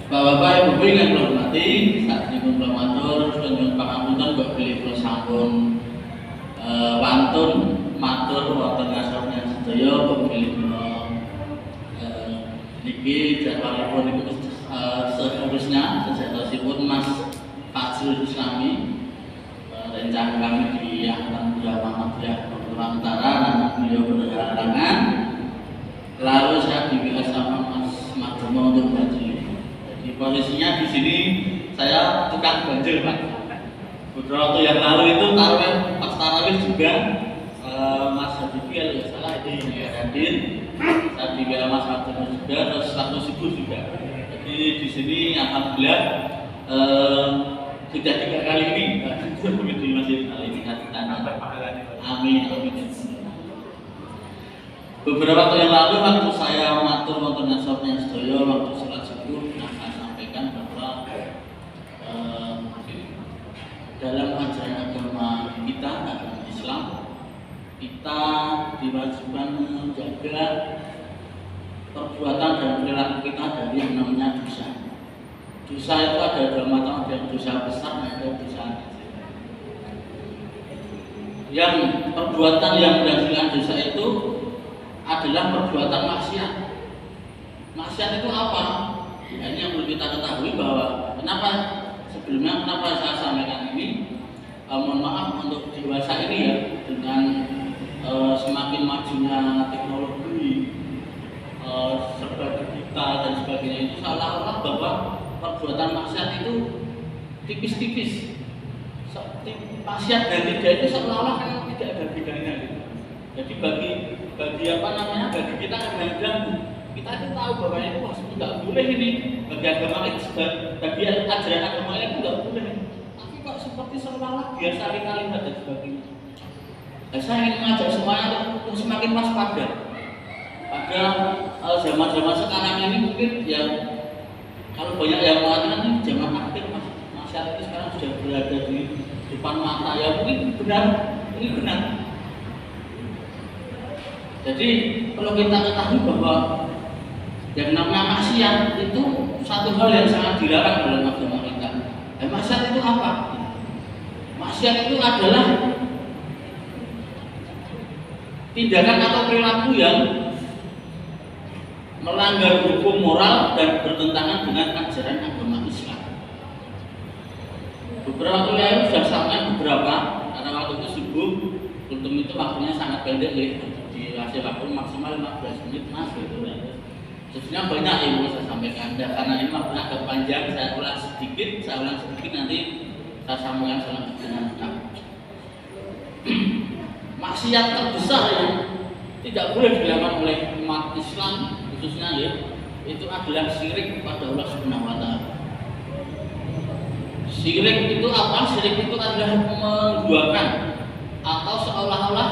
Bapak Ibu yang kula hormati, sakniki kula matur nyuwun pangapunten kok bilih kula sampun wantun matur wonten ngarsa sedaya kok bilih kula niki jadwalipun niku seharusnya sejatosipun Mas Fajrul Islami rencana kami di Alhamdulillah Muhammadiyah Nusantara namun beliau berhalangan, lalu saya dibilang sama Mas Madomo untuk banjir. Jadi posisinya di sini saya tukang banjir Pak. Beberapa waktu yang lalu itu tarawih pas tarawih juga Mas Habibie kalau nggak salah ini hadir, saya dibilang Mas Madomo juga, terus waktu subuh juga. Jadi di sini alhamdulillah sudah 3 kali ini di masjid kali ini amin. Beberapa waktu yang lalu waktu saya matur wonten nasabnya sedaya waktu salat subuh saya sampaikan bahwa dalam ajaran agama kita, agama Islam, kita diwajibkan menjaga perbuatan dan perilaku kita dari yang namanya dosa. Dosa itu ada dua macam, ada dosa besar dan ada dosa kecil. Yang perbuatan yang menghasilkan dosa itu adalah perbuatan maksiat. Maksiat itu apa? Ya, ini yang perlu kita ketahui bahwa sebelumnya saya sampaikan ini, mohon maaf untuk dewasa ini ya, dengan semakin majunya teknologi, serba digital dan sebagainya itu seolah-olah bahwa perbuatan maksiat itu tipis-tipis. Maksiat dan tidak itu seolah-olah kan tidak ada bedanya gitu. Jadi bagi bagi kita kadang-kadang kita itu tahu bahwa itu maksudnya nggak boleh ini bagi agama itu, bagi ajaran agama itu nggak boleh. Tapi kok seperti seolah-olah biasa kalimat dan sebagainya. Saya ingin mengajak semuanya untuk semakin waspada. Pada zaman-zaman sekarang ini mungkin ya kalau banyak yang mengatakan ini zaman akhir masyarakat itu sekarang sudah berada di depan mata, ya mungkin benar, ini benar. Jadi kalau kita ketahui bahwa yang namanya maksiat itu satu hal yang sangat dilarang dalam agama kita. Maksiat itu apa? Maksiat itu adalah tindakan atau perilaku yang melanggar hukum moral dan bertentangan dengan ajaran agama Islam. Beberapa waktu lalu sudah sampai beberapa, karena waktu itu subuh, untuk itu waktunya sangat pendek ya, dikasih waktu maksimal 15 menit mas gitu. Sebenarnya banyak yang mau saya sampaikan, karena ini waktunya agak panjang, saya ulang sedikit nanti saya sampaikan selanjutnya dengan lengkap. Maksiat terbesar yang tidak boleh dilakukan oleh umat Islam khususnya ya, itu adalah syirik kepada Allah Subhanahu wa Ta'ala. Syirik itu apa? Syirik itu adalah menduakan atau seolah-olah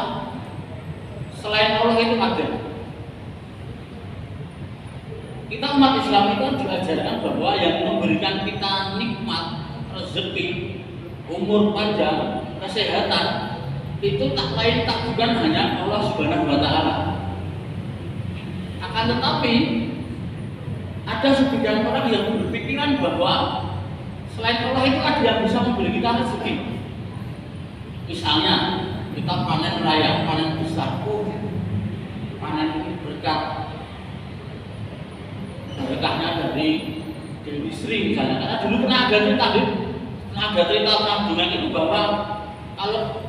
selain Allah itu ada. Kita umat Islam itu diajarkan bahwa yang memberikan kita nikmat, rezeki, umur panjang, kesehatan itu tak lain tak bukan hanya Allah Subhanahu wa Ta'ala. Akan tetapi ada sebagian orang yang berpikiran bahwa selain Allah itu ada yang bisa memberi kita rezeki. Misalnya kita panen raya, panen besar, panen berkat, berkahnya dari Dewi Sri misalnya. Karena dulu pernah ada cerita kandungan itu bahwa kalau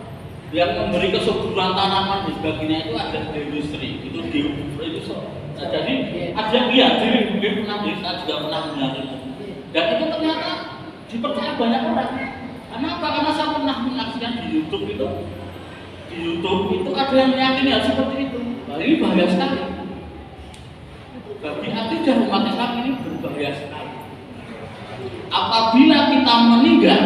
yang memberi kesuburan tanaman dan sebagainya itu ada Dewi Sri, itu jadi ada yang diri mungkin pernah saya juga pernah melihat itu. Dan itu ternyata dipercaya banyak orang. Karena apa? Karena saya pernah menyaksikan di YouTube itu ada yang meyakini hal seperti itu. Nah, ini bahaya sekali. Bagi akidah umat Islam ini berbahaya sekali. Apabila kita meninggal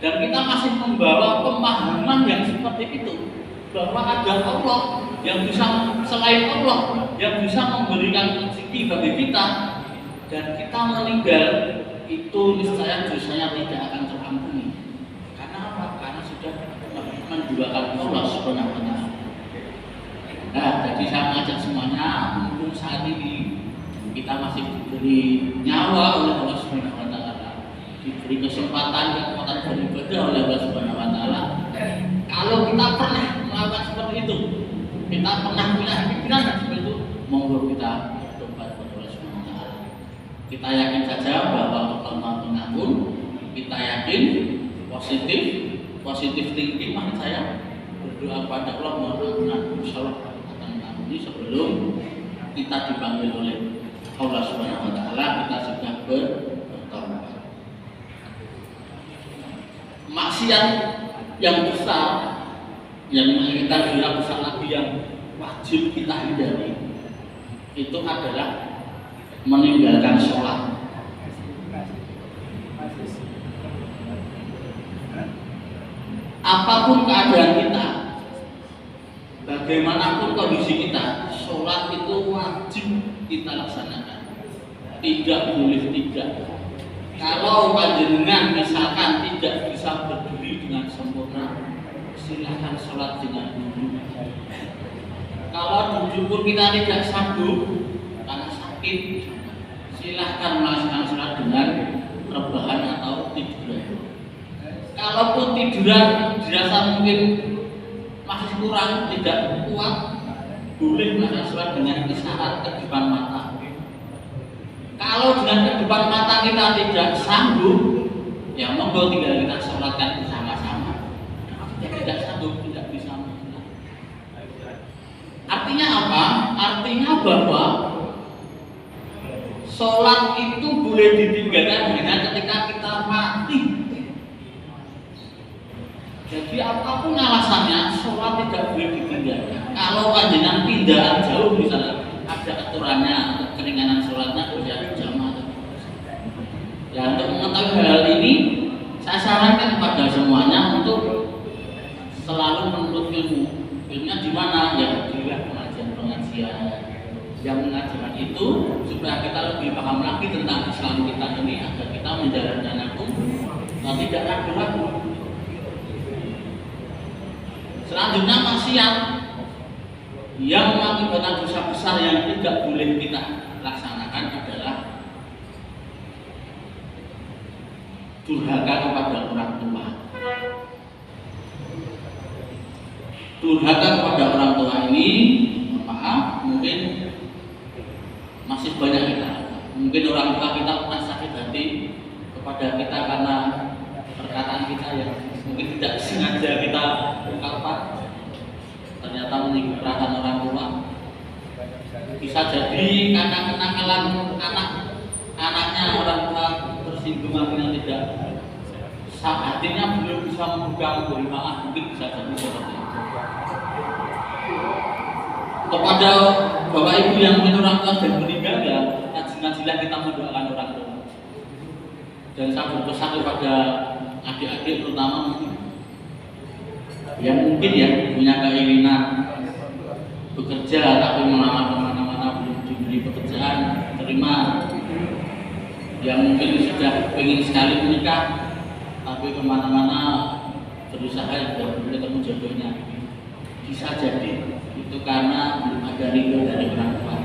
dan kita masih membawa pemahaman yang seperti itu, bahwa ada Allah yang bisa selain Allah yang bisa memberikan rezeki bagi kita, dan kita meninggal, itu niscaya dosanya tidak akan terampuni. Karena apa? Karena sudah menduakan Allah Subhanahu wa Ta'ala. Nah, jadi saya mengajak semuanya mumpung saat ini kita masih diberi nyawa oleh Allah Subhanahu wa taala, diberi kekuatan beribadah oleh Allah Subhanahu wa taala. Kalau kita pernah melakukan seperti itu, kita pernah punya pikiran seperti itu, monggo kita tobat kepada Allah Subhanahu wa taala. Kita yakin saja bahwa Allah Maha Pengampun, kita yakin positif thinking, maksud saya berdoa pada Allah mohon ampun, insyaallah akan mengampuni sebelum kita dipanggil oleh Allah Subhanahu wa taala, kita sudah bertobat. Maksiat yang besar yang kita bilang besar lagi yang wajib kita hindari itu adalah meninggalkan sholat. Apapun keadaan kita, bagaimanapun kondisi kita, sholat itu wajib kita laksanakan. Tidak boleh tidak. Kalau panjenengan misalkan tidak bisa berdiri dengan sempurna, silahkan sholat dengan duduk. Kalau duduk pun kita tidak sanggup karena sakit, silahkan melaksanakan sholat dengan rebahan atau tiduran. Kalaupun tiduran dirasa mungkin masih kurang, tidak kuat, boleh melaksanakan sholat dengan isyarat kedipan mata. Kalau dengan kedipan mata kita tidak sanggup, ya monggo tinggal kita sholatkan bersama-sama. Tidak sanggup, tidak bisa sholat. Artinya apa? Artinya bahwa sholat itu boleh ditinggalkan hanya ketika kita mati. Jadi apapun alasannya, sholat tidak boleh ditinggalkan. Kalau panjenengan pindahan jauh misalnya, ada aturannya, keringanan sholatnya bisa jamaah. Ya, untuk mengetahui hal ini, saya sarankan kepada semuanya untuk selalu menuntut ilmu. Ilmunya di mana? Ya, di pengajian-pengajian yang mengajarkan itu supaya kita lebih paham lagi tentang Islam kita ini, agar kita menjalankan hukum tidak ragu-ragu. Selanjutnya maksiat yang mengakibatkan dosa besar yang tidak boleh kita laksanakan adalah durhaka kepada orang tua. Durhaka kepada orang tua ini, maaf, mungkin masih banyak kita. Mungkin orang tua kita pernah sakit hati kepada kita karena perkataan kita yang mungkin tidak sengaja kita ungkapkan, ternyata menyinggung perasaan orang tua. Bisa jadi karena kenakalan anaknya orang tua tersinggung, akhirnya tidak, hatinya belum bisa membuka memberi maaf, mungkin bisa jadi seperti itu. Kepada bapak ibu yang punya orang tua dan meninggal, ya ngaji-ngajilah kita mendoakan orang tua. Dan saya berpesan kepada adik-adik terutama yang mungkin ya punya keinginan bekerja tapi melamar kemana-mana belum diberi pekerjaan terima, yang mungkin sudah ingin sekali menikah tapi kemana-mana berusaha tidak ketemu jodohnya, bisa jadi itu karena belum ada ridho dari orang tua.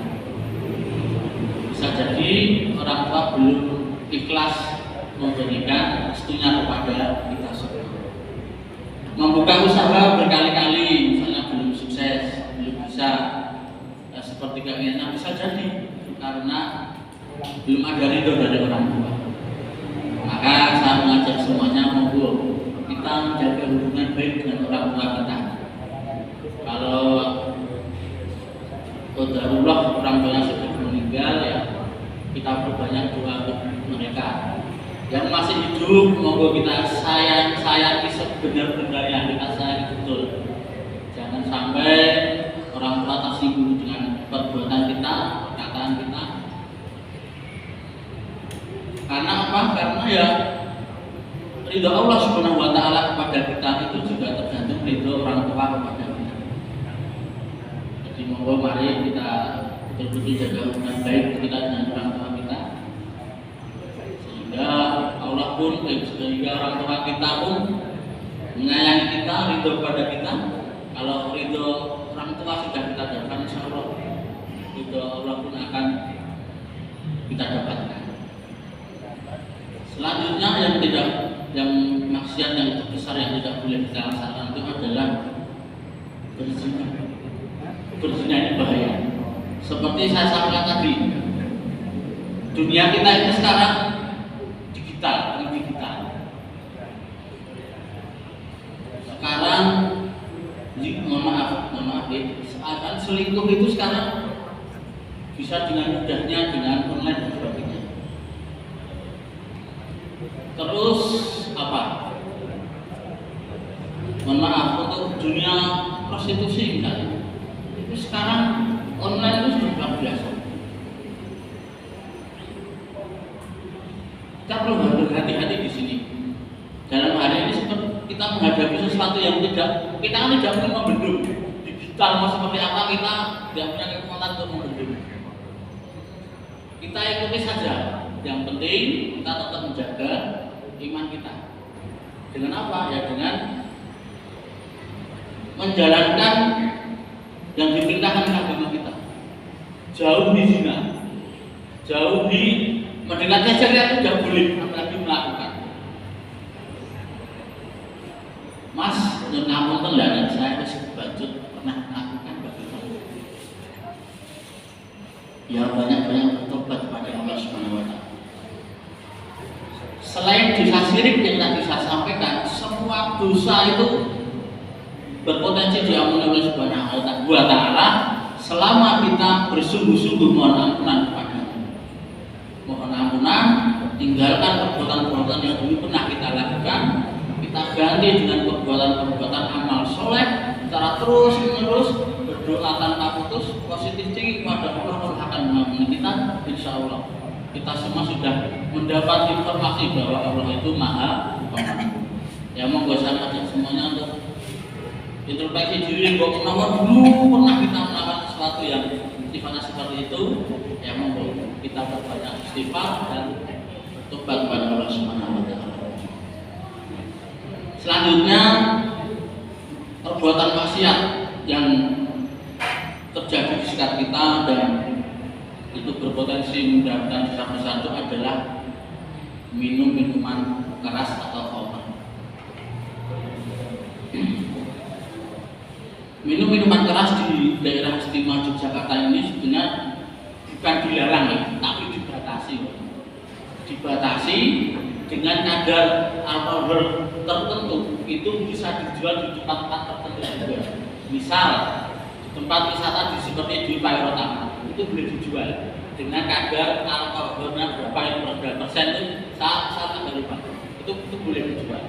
Bisa jadi orang tua belum ikhlas memberikan restunya kepada kita semua. Membuka usaha berkali-kali, misalnya belum sukses, belum bisa seperti keinginan, bisa jadi karena belum ada ridho dari orang tua. Maka saya mengajak semuanya, monggo kita menjaga hubungan baik dengan orang tua kita. Kalau qadarullah orang tuanya sudah meninggal, ya kita perbanyak doa untuk mereka. Yang masih hidup, monggo kita sayangi sebenar-benar yang kita sayangi betul. Jangan sampai orang tua tersinggung dengan perbuatan kita, perkataan kita. Karena apa? Karena ya ridho Allah Subhanahu wa taala kepada kita itu juga tergantung ridho orang tua kepada kita. Jadi monggo mari kita betul-betul jaga hubungan baik kita dengan orang tua kita, sehingga Allah pun, sehingga orang tua kita pun menyayangi kita, ridho pada kita. Kalau ridho orang tua sudah kita dapatkan, insya Allah ridho Allah pun akan kita dapatkan. Selanjutnya yang maksiat yang terbesar yang tidak boleh kita laksanakan itu adalah berzina. Berzina ini bahaya. Seperti saya sampaikan tadi, dunia kita ini sekarang digital. Sekarang, mohon maaf, seakan selingkuh itu sekarang bisa dengan mudahnya dengan online dan sebagainya. Terus apa? Mohon maaf, untuk dunia prostitusi misalnya, itu sekarang online itu sudah biasa. Kita perlu berhati-hati di sini. Dalam hari ini kita menghadapi sesuatu yang kita kan tidak perlu membendung. Digital mau seperti apa kita tidak punya kekuatan untuk membendung. Kita ikuti saja. Yang penting kita tetap menjaga iman kita. Dengan apa? Ya dengan menjalankan yang diperintahkan agama kita. Jauhi zina, jauhi mendekati syariat itu tidak boleh, apalagi melakukan. Mas, namun tendangan saya masih bajut pernah melakukan begitu. Ya banyak-banyak bertobat kepada Allah Subhanahu Wa Taala. Selain dosa syirik yang tadi saya sampaikan, semua dosa itu berpotensi diampuni oleh Subhanahu Wa Taala selama kita bersungguh-sungguh mohon ampunan kepadanya. Mohon ampunan, tinggalkan perbuatan-perbuatan yang dulu pernah kita lakukan, kita ganti dengan perbuatan-perbuatan amal soleh secara terus-menerus, berdoa tanpa putus, positif tinggi kepada Allah akan mengampuni kita. Insya Allah kita semua sudah mendapat informasi bahwa Allah itu Maha Pengampun. Ya monggo saya ajak semuanya untuk introspeksi diri, bahwa dulu pernah kita melakukan sesuatu yang sifatnya seperti itu. Ya monggo kita berbanyak istighfar dan tobat kepada Allah Subhanahu Wa Taala. Selanjutnya, perbuatan maksiat yang terjadi di sekitar kita dan itu berpotensi mendapatkan dosa besar itu adalah minum minuman keras atau khamr. Minum minuman keras di daerah istimewa Yogyakarta ini sebenarnya bukan dilarang ya, tapi dibatasi dengan kadar alkohol tertentu. Itu bisa dijual di tempat-tempat tertentu juga. Misal di tempat wisata seperti di Pairotama itu boleh dijual dengan kadar alkoholnya berapa persen itu saya tidak lupa. Itu boleh dijual.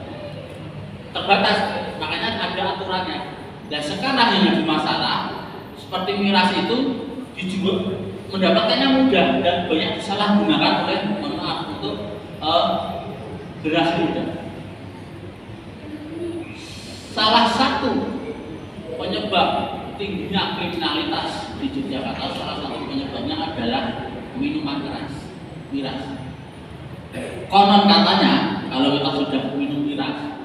Terbatas, makanya ada aturannya. Dan sekarang yang jadi masalah seperti miras itu dijual mendapatkannya mudah dan banyak disalahgunakan oleh untuk generasi muda. Salah satu penyebab tingginya kriminalitas di Yogyakarta, salah satu penyebabnya adalah minuman keras, miras. Konon katanya kalau kita sudah minum miras,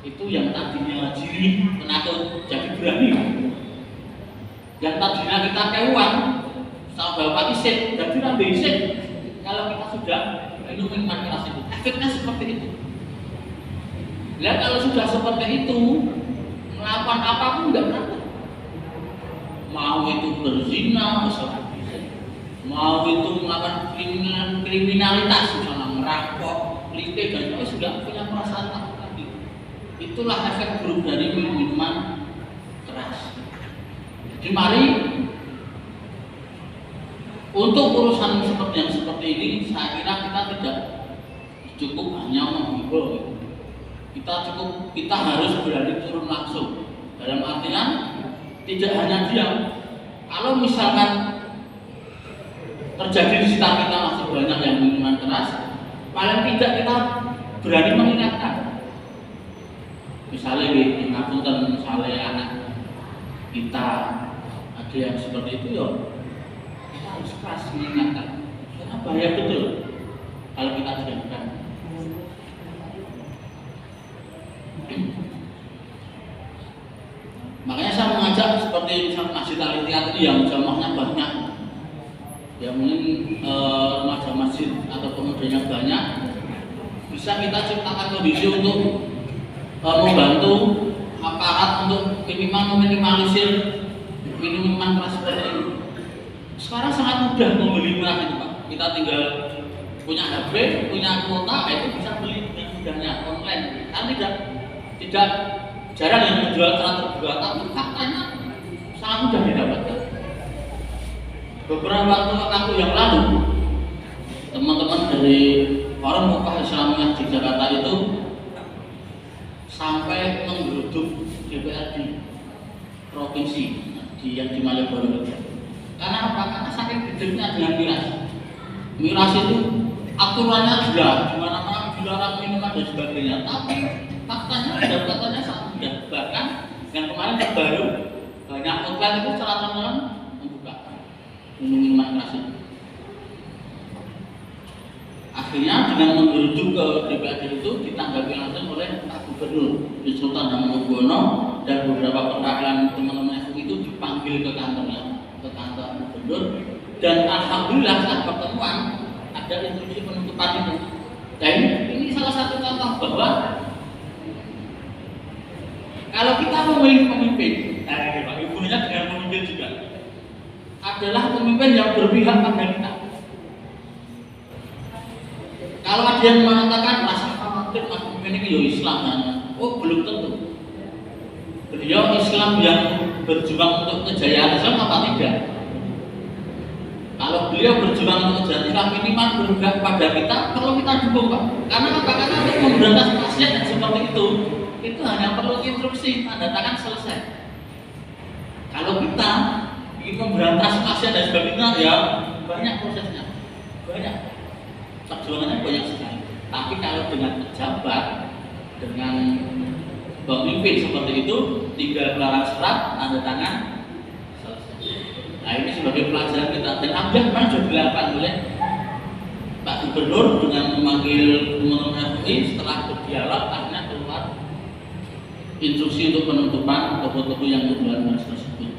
itu yang tadinya jirih, penakut, jadi berani. Yang tadinya kita kewan, sama bapak isik, jadi rambe isik. Kalau kita sudah minum minuman keras itu, efeknya seperti itu. Lihat kalau sudah seperti itu, melakukan apapun nggak takut. Mau itu berzina, mau itu melakukan kriminalitas, misalnya merampok, pelintir, dan itu sudah punya perasaan takut lagi. Itulah efek buruk dari minuman keras. Jadi mari untuk urusan seperti ini, saya kira kita tidak cukup hanya menghibur. Kita harus berani turun langsung. Dalam artian tidak hanya diam. Kalau misalkan terjadi di sekitar kita masih banyak yang minuman keras, paling tidak kita berani mengingatkan. Misalnya di ngapunten, misalnya anak kita ada yang seperti itu, ya kita harus keras mengingatkan. Karena bahaya betul kalau kita diamkan. Makanya saya mengajak seperti Masjid Al-Ihtiyat itu yang jamaahnya banyak, ya mungkin remaja masjid atau pemudanya banyak, bisa kita ciptakan kondisi untuk membantu aparat untuk meminimalisir minuman keras seperti ini. Sekarang sangat mudah membeli miras itu Pak. Kita tinggal punya HP, punya kuota, itu bisa beli dengan mudahnya online. Kan tidak jarang yang menjual secara terbuka, tapi faktanya sangat mudah didapatkan. Beberapa waktu yang lalu, teman-teman dari Forum Mukah Islamiyah di Jakarta itu sampai menggeruduk DPRD provinsi yang di Malioboro. Karena apa? Karena saking gedenya dengan miras. Miras itu aturannya jelas, di mana-mana dilarang minuman dan sebagainya. Tapi faktanya dapatannya sangat mudah. Bahkan yang kemarin terbaru banyak outlet itu secara terang membuka minuman keras itu. Akhirnya dengan menggeruduk ke DPRD itu ditanggapi langsung oleh Pak Gubernur Sultan Hamengkubuwono, dan beberapa perwakilan teman-teman FUI itu dipanggil ke kantornya, ke kantor Gubernur, dan alhamdulillah setelah pertemuan ada instruksi penutupan itu. Dan ini salah satu contoh bahwa kalau kita memilih pemimpin, Pak Ibunya dengan pemimpin juga adalah pemimpin yang berpihak pada kita. Kalau ada yang mengatakan rasa khawatir Mas Pemimpin ini ya Islam, oh belum tentu. Beliau Islam yang berjuang untuk kejayaan Islam apa tidak? Kalau beliau berjuang untuk kejayaan Islam, minimal berpihak pada kita, perlu kita dukung Pak. Karena apa? Karena untuk memberantas maksiat dan seperti itu hanya perlu instruksi, tanda tangan selesai. Kalau kita ingin memberantas maksiat dan sebagainya, ya banyak prosesnya, banyak. Perjuangannya banyak sekali. Tapi kalau dengan pejabat, dengan pemimpin seperti itu, tinggal keluaran surat, tanda tangan, selesai. Nah ini sebagai pelajaran kita. Dan alhamdulillah sudah dilakukan oleh Pak Gubernur dengan memanggil teman-teman FUI. Setelah berdialog, akhirnya keluar instruksi untuk penutupan toko-toko yang menjual miras tersebut.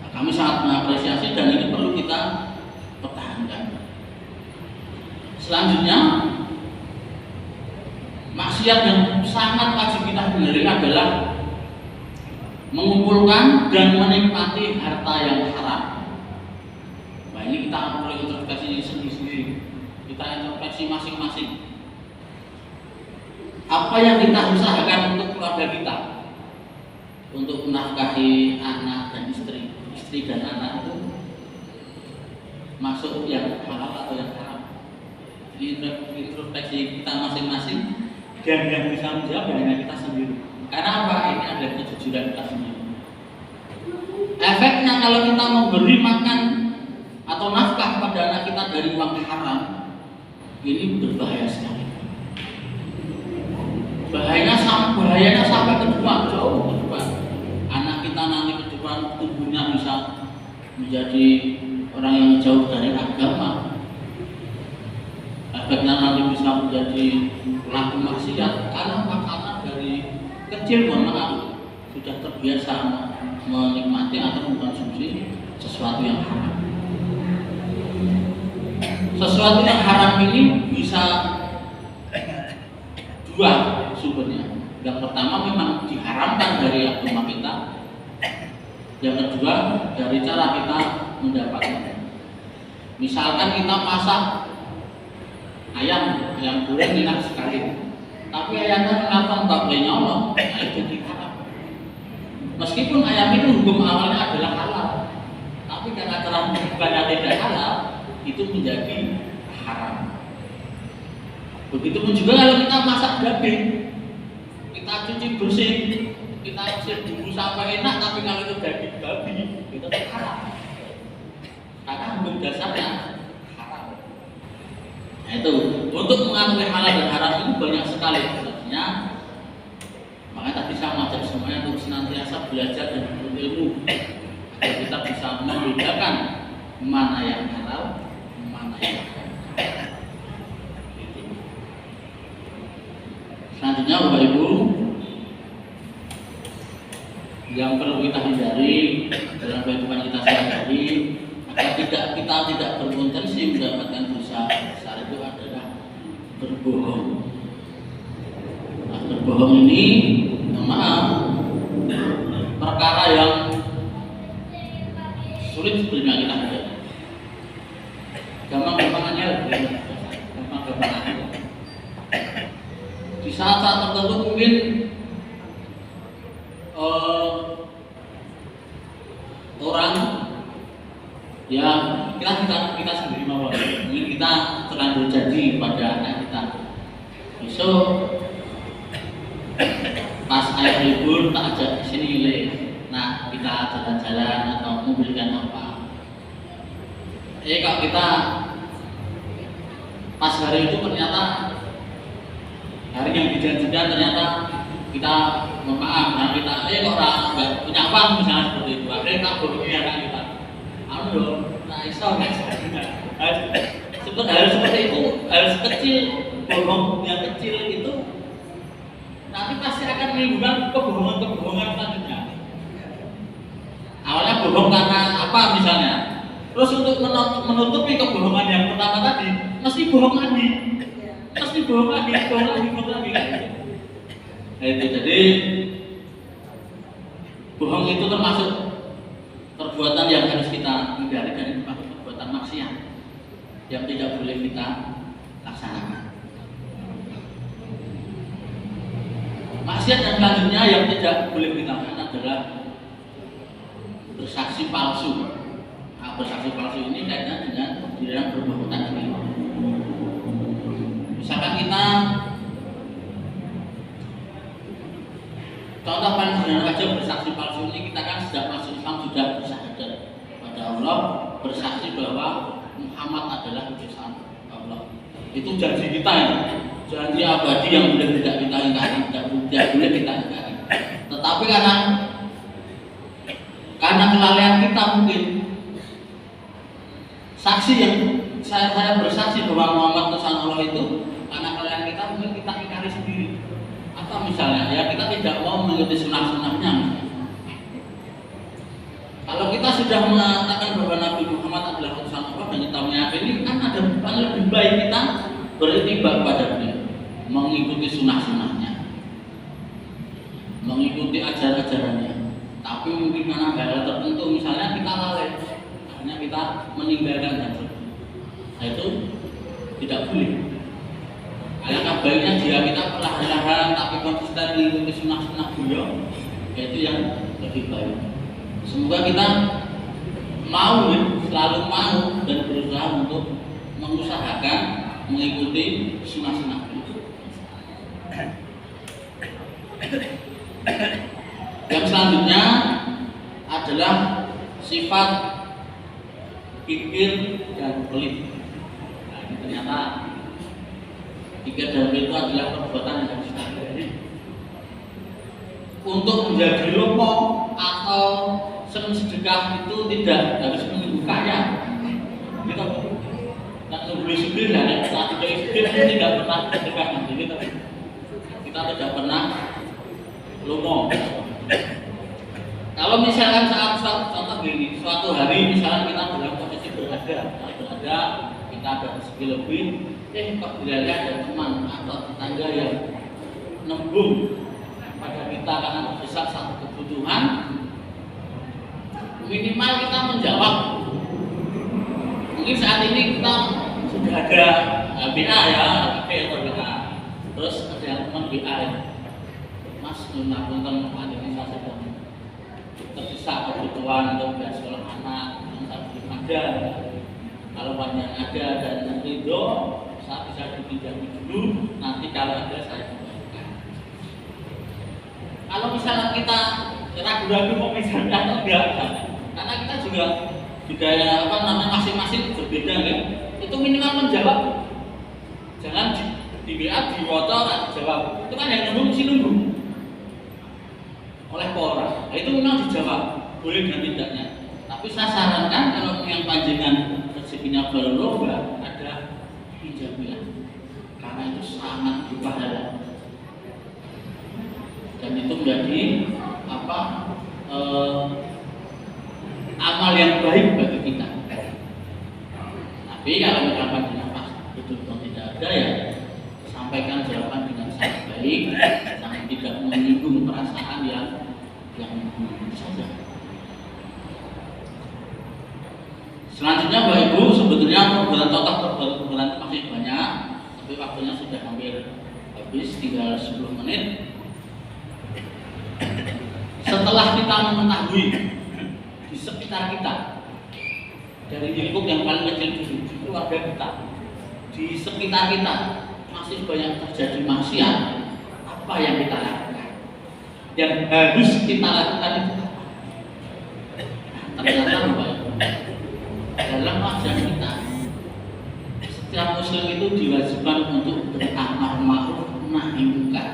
Nah, kami sangat mengapresiasi dan ini perlu kita pertahankan. Selanjutnya, maksiat yang sangat wajib kita hindari adalah mengumpulkan dan menikmati harta yang haram. Nah ini kita perlu introspeksi sendiri-sendiri. Kita introspeksi masing-masing. Apa yang kita usahakan untuk keluarga kita, untuk menafkahi anak dan istri dan anak itu masuk yang halal atau yang haram. Introspeksi kita masing-masing, dan yang bisa menjawab hanya kita sendiri. Karena apa? Ini adalah kejujuran kita sendiri. Efeknya kalau kita memberi makan atau nafkah pada anak kita dari uang haram, ini berbahaya sekali. Bahayanya sampai ke depan, jauh ke depan. Anak kita nanti ke depan tubuhnya bisa menjadi orang yang jauh dari agama. Efeknya nanti bisa menjadi pelaku maksiat karena dari kecil sudah terbiasa menikmati atau mengkonsumsi sesuatu yang haram. Sesuatu yang haram ini bisa dua sumbernya. Yang pertama memang diharamkan dari agama kita. Yang kedua dari cara kita mendapatkannya. Misalkan kita masak ayam goreng enak sekali, tapi ayamnya kenapa nggak boleh nyolong? Nah itu haram. Meskipun ayam itu hukum awalnya adalah halal, tapi karena cara bukannya tidak halal, itu menjadi haram. Begitupun juga kalau kita masak daging, kita cuci bersih, kita usir bumbu sampai enak, tapi kalau itu daging babi, itu haram. Karena hukum dasarnya. Nah, itu untuk mengetahui halal dan haram ini banyak sekali prosesnya. Makanya tadi saya mengajak semuanya untuk senantiasa belajar dan berilmu agar kita bisa membedakan mana yang halal, mana yang haram. Selanjutnya Bapak Ibu, yang perlu kita hindari dalam kehidupan kita sehari-hari agar kita tidak berpotensi mendapatkan dosa besar. berbohong. Nah, berbohong ini, maaf, perkara yang sulit sebenarnya kita hadapi. Gampang-gampangannya, gampang-gampangannya. Di saat-saat tertentu mungkin orang ya kita sendiri mau, mungkin kita terlanjur janji pada anak kita besok pas ayah libur tak ajak ke sini le, nah kita jalan-jalan atau membelikan apa. Kalau kita pas hari itu ternyata hari yang dijanjikan ternyata kita memaaf, nah kita kok nggak punya uang misalnya seperti itu, akhirnya kita bohongi anak kita. Nah iso harus seperti itu, harus kecil, bohong yang kecil itu nanti pasti akan menimbulkan kebohongan selanjutnya. Awalnya bohong karena apa misalnya, terus untuk menutupi kebohongan yang pertama tadi mesti bohong lagi. Jadi bohong itu termasuk perbuatan yang harus kita hindari dan termasuk perbuatan maksiat yang tidak boleh kita laksanakan. Maksiat yang selanjutnya yang tidak boleh kita lakukan adalah bersaksi palsu. Nah, bersaksi palsu ini kaitannya dengan dalam berbohong tadi. Misalkan kita contoh paling sederhana aja bersaksi palsu ini, kita kan sejak masuk Islam sudah bersyahadat pada Allah, bersaksi bahwa Muhammad adalah utusan Allah. Itu janji kita ya, janji abadi yang boleh tidak kita ingkari, tidak boleh kita ingkari. Tetapi karena kelalaian kita mungkin saksi yang saya bersaksi bahwa Muhammad utusan Allah itu, karena kelalaian kita mungkin kita ingkari sendiri. Atau misalnya ya kita tidak mau mengikuti sunnah-sunnahnya. Kalau kita sudah mengatakan bahwa Nabi Muhammad adalah utusan Allah dan kita meyakini, kan ada lebih baik kita beritibar pada beliau, mengikuti sunnah-sunnahnya, mengikuti ajaran-ajarannya. Tapi mungkin karena hal tertentu, misalnya kita lalai, akhirnya kita meninggalkan hal nah, itu tidak boleh. Alangkah baiknya jika kita perlahan-lahan tapi konsisten mengikuti sunnah-sunnah beliau, yaitu yang lebih baik. Semoga kita mau, selalu mau dan berusaha untuk mengusahakan mengikuti sunnah-sunnah beliau. Yang selanjutnya adalah sifat pikir dan pelit. Nah, ini ternyata pikir dan pelit itu adalah perbuatan yang harus kita hindari. Untuk menjadi lomo atau sedekah itu tidak harus menunggu kaya. Kita tidak boleh sendiri, dan saat tidak sendiri tidak pernah sedekah. Jadi kita tidak pernah lomo. Kalau misalkan saat contoh gini, suatu hari misalkan kita dalam posisi berada, kita ada rezeki lebih, kok bila ada teman atau tetangga yang nembung pada kita karena besar satu kebutuhan, minimal kita menjawab. Mungkin saat ini kita sudah ada BA ya, atau BA, terus ada yang teman BA ya. Mas, menabungkan ini saya sedang terdesak kebutuhan untuk biaya sekolah anak, yang saya belum ada. Kalau banyak ada dan ridho, saya bisa dipinjami dulu. Nanti kalau ada saya kembalikan. Kalau misalnya kita ragu-ragu mau misalkan atau enggak, karena kita juga masing-masing berbeda kan. Itu minimal menjawab. Jangan di WA diwotor dijawab. Itu kan yang nunggu mesti nunggu oleh orang. Nah, itu memang dijawab, boleh dan tidaknya. Tapi saya sarankan kalau yang panjenengan rezekinya berlomba, ada pinjamilah, karena itu sangat berpahala dan itu menjadi amal yang baik bagi kita. Tapi kalau misalkan pas betul-betul tidak ada ya menyampaikan jawaban dengan sangat baik, sangat tidak menyinggung perasaan yang saja. Selanjutnya Bapak Ibu, sebetulnya perbuatan total perbuatan itu masih banyak, tapi waktunya sudah hampir habis, tinggal 10 menit. Setelah kita mengetahui di sekitar kita, dari lingkup yang paling kecil dulu, di keluarga kita, di sekitar kita masih banyak terjadi maksiat, apa yang kita lakukan? Yang harus kita lakukan itu apa? Ternyata Bapak Ibu, dalam ajaran kita, setiap muslim itu diwajibkan untuk beramar ma'ruf nahi munkar.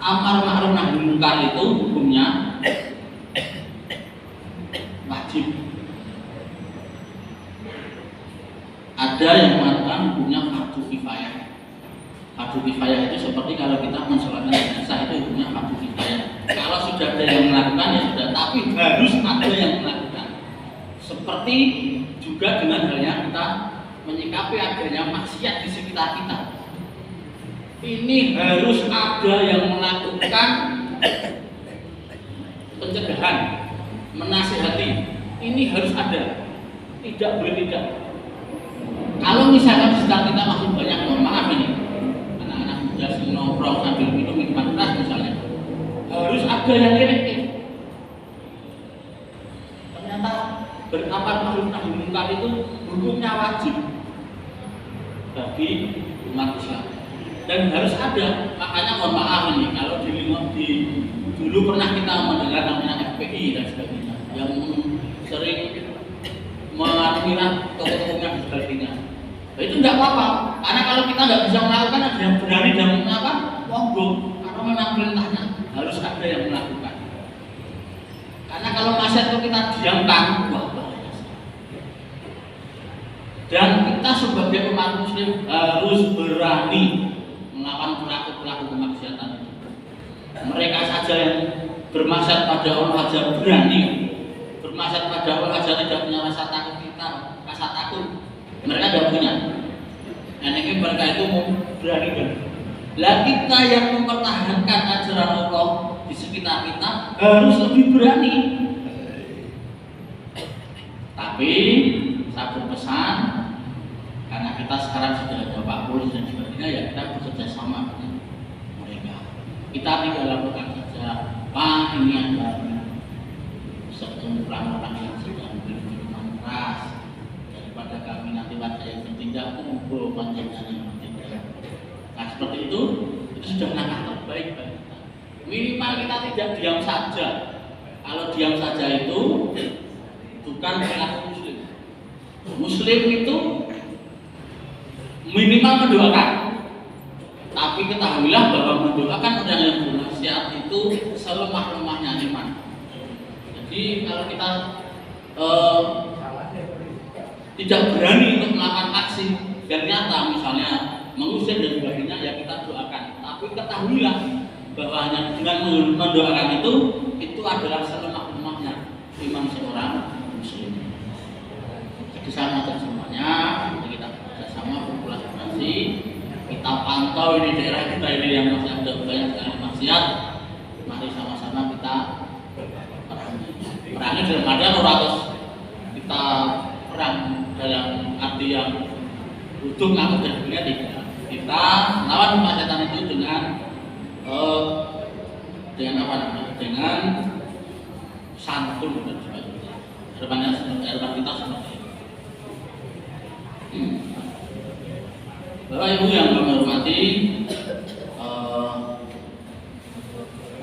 Amar ma'ruf nahi munkar itu hukumnya wajib. Ada yang mengatakan hukumnya fardu kifayah. Fardu kifayah itu seperti kalau kita mensolatkan jenazah, itu hukumnya fardu kifayah. Kalau sudah ada yang melakukan ya sudah, tapi harus ada yang melakukan. Seperti juga dengan halnya kita menyikapi adanya maksiat di sekitar kita. Ini harus ada yang melakukan pencegahan, menasihati. Ini harus ada, tidak boleh tidak. Kalau misalkan di sekitar kita masih banyak, mohon maaf ini, anak-anak muda nongkrong sambil minum minuman keras misalnya, harus ada yang ngirim. Ternyata beramar ma'ruf nahi munkar itu hukumnya wajib bagi umat Islam dan harus ada. Makanya mohon maaf ini, kalau dulu pernah kita mendengar namanya FPI dan sebagainya yang sering mengartikan tokoh-tokohnya dan sebagainya. Itu tidak apa-apa, karena kalau kita nggak bisa melakukan, ada yang berani dan mengapa monggo, karena memang perintahnya harus ada yang melakukan. Karena kalau maksiat itu kita diamkan, wah bahaya. Dan kita sebagai umat muslim harus berani melawan pelaku-pelaku kemaksiatan itu. Mereka saja yang bermaksiat pada Allah saja berani, bermaksiat pada Allah saja tidak punya rasa takut kita, rasa takut mereka tidak punya. Dan ini mereka itu berani banget. Lah kita yang mempertahankan ajaran Allah di sekitar kita harus lebih berani. Tapi saya berpesan, karena kita sekarang sudah ada Pak Polisi dan sebagainya, ya kita bekerja sama dengan mereka. Kita tidak lakukan saja, Pak ini ada sekumpulan orang yang sedang minuman keras, daripada kami nanti warga yang bertindak kumpul panjangan yang bertindak. Nah seperti itu sudah langkah terbaik bagi kita. Minimal kita tidak diam saja. Kalau diam saja itu bukan perilaku muslim. Muslim itu minimal mendoakan. Tapi ketahuilah bahwa mendoakan orang yang bermaksiat itu selemah-lemahnya iman. Jadi kalau kita tidak berani untuk melakukan aksi dan nyata misalnya mengusir dan sebagainya, ya kita doakan. Tapi ketahuilah bahwa hanya dengan mendoakan itu adalah selemah-lemahnya iman seorang muslim. Jadi sama semuanya, kita bersama berkolaborasi, kita pantau ini daerah kita ini yang masih ada banyak sekali maksiat. Mari sama-sama kita perangi dalam artian ratus kita perang dalam arti yang butuh ngaku dan dunia tidak. Kita lawan kemaksiatan itu dengan apa namanya? Dengan santun dan sebagainya. Harapannya harapan kita seperti itu. Bapak Ibu yang kami hormati,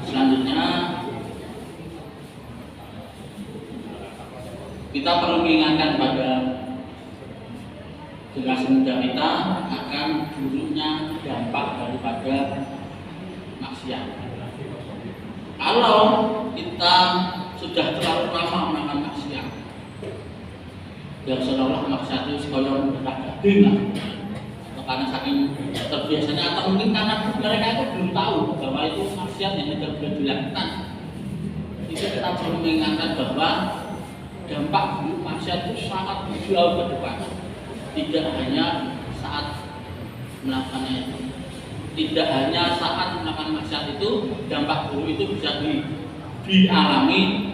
selanjutnya kita perlu mengingatkan pada generasi muda kita akan buruknya dampak daripada maksiat. Kalau kita sudah terlalu lama melakukan maksiat, yang seolah-olah maksiat itu sekalian mendadak daging, atau karena saking terbiasanya, atau mungkin karena mereka itu belum tahu bahwa itu maksiat yang tidak boleh dilakukan. Itu kita perlu mengingatkan bahwa dampak buruk maksiat itu sangat jauh ke depan. Tidak hanya saat melakukannya itu. Tidak hanya saat melakukan maksiat itu, dampak buruk itu bisa dialami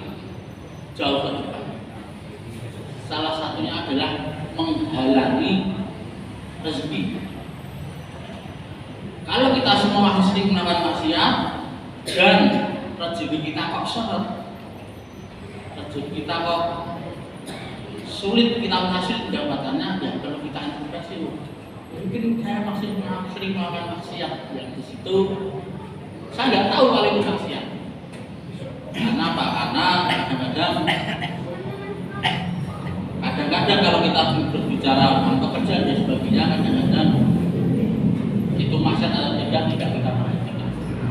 jauh ke depan. Salah satunya adalah menghalangi rezeki. Kalau kita semua masih sering melakukan maksiat dan rezeki kita kok seret, rezeki kita kok sulit kita menghasilkan jabatannya, ya perlu kita introspeksi. Mungkin saya masih sering melakukan maksiat, yang di situ saya nggak tahu kalau itu maksiat. Karena apa? Karena kadang-kadang kalau kita berbicara tentang pekerjaan dan sebagainya, kadang-kadang itu maksiat atau tidak kita